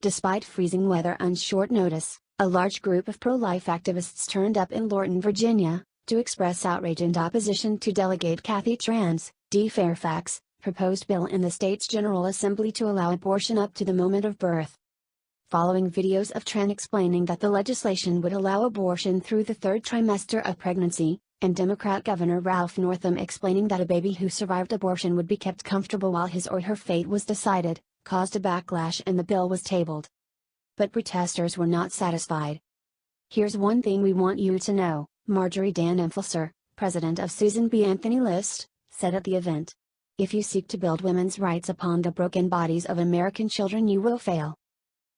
Despite freezing weather and short notice, a large group of pro-life activists turned up in Lorton, Virginia, to express outrage and opposition to Delegate Kathy Trans, D. Fairfax, proposed bill in the state's General Assembly to allow abortion up to the moment of birth. Following videos of Tran explaining that the legislation would allow abortion through the third trimester of pregnancy, and Democrat Governor Ralph Northam explaining that a baby who survived abortion would be kept comfortable while his or her fate was decided, caused a backlash and the bill was tabled. But protesters were not satisfied. "Here's one thing we want you to know," Marjorie Dan Enfilser, president of Susan B. Anthony List, said at the event. "If you seek to build women's rights upon the broken bodies of American children, you will fail.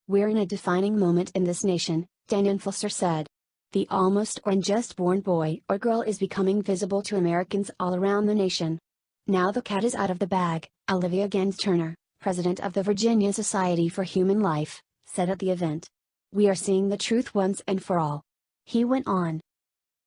We're in a defining moment in this nation," Dan Enfilser said. "The almost or just born boy or girl is becoming visible to Americans all around the nation. Now the cat is out of the bag," Olivia Gans Turner, president of the Virginia Society for Human Life, said at the event. "We are seeing the truth once and for all." He went on.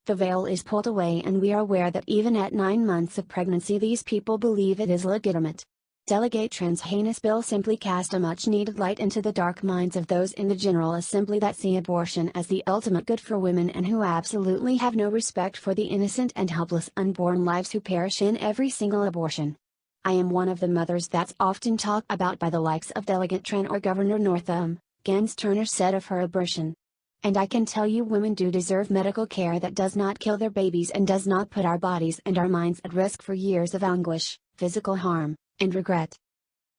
"The veil is pulled away and we are aware that even at 9 months of pregnancy these people believe it is legitimate." Delegate Tran's heinous bill simply cast a much-needed light into the dark minds of those in the General Assembly that see abortion as the ultimate good for women and who absolutely have no respect for the innocent and helpless unborn lives who perish in every single abortion. "I am one of the mothers that's often talked about by the likes of Delegate Tran or Governor Northam," Gans Turner said of her abortion. "And I can tell you women do deserve medical care that does not kill their babies and does not put our bodies and our minds at risk for years of anguish, physical harm, and regret."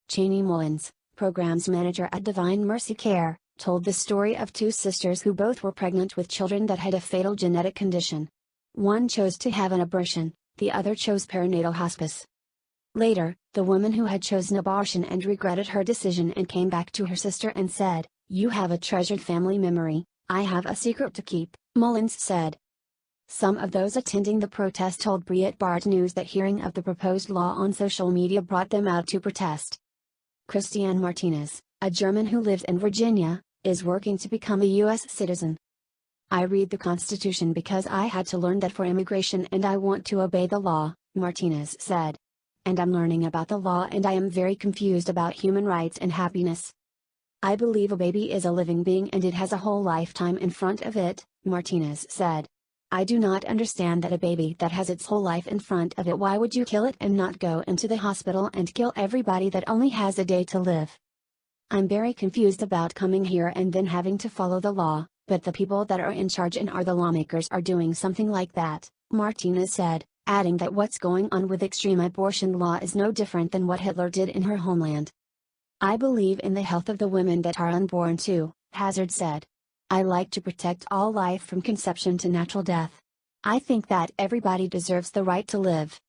Cheney Mullins, programs manager at Divine Mercy Care, told the story of 2 sisters who both were pregnant with children that had a fatal genetic condition. One chose to have an abortion, the other chose perinatal hospice. Later, the woman who had chosen abortion and regretted her decision and came back to her sister and said, "You have a treasured family memory, I have a secret to keep," Mullins said. Some of those attending the protest told Breitbart News that hearing of the proposed law on social media brought them out to protest. Christiane Martinez, a German who lives in Virginia, is working to become a U.S. citizen. "I read the Constitution because I had to learn that for immigration and I want to obey the law," Martinez said. "And I'm learning about the law and I am very confused about human rights and happiness. I believe a baby is a living being and it has a whole lifetime in front of it," Martinez said. "I do not understand that a baby that has its whole life in front of it, why would you kill it and not go into the hospital and kill everybody that only has a day to live? I'm very confused about coming here and then having to follow the law, but the people that are in charge and are the lawmakers are doing something like that," Martinez said, adding that what's going on with extreme abortion law is no different than what Hitler did in her homeland. "I believe in the health of the women that are unborn too," Hazard said. "I like to protect all life from conception to natural death. I think that everybody deserves the right to live.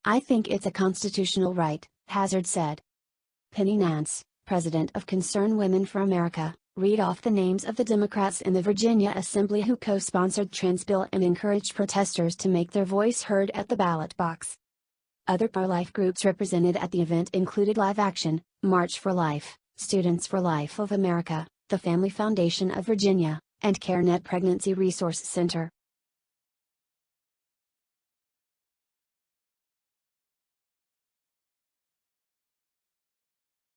I think it's a constitutional right," Hazard said. Penny Nance, president of Concern Women for America, read off the names of the Democrats in the Virginia Assembly who co-sponsored Tran's bill and encouraged protesters to make their voice heard at the ballot box. Other pro-life groups represented at the event included Live Action, March for Life, Students for Life of America, the Family Foundation of Virginia, and CareNet Pregnancy Resource Center.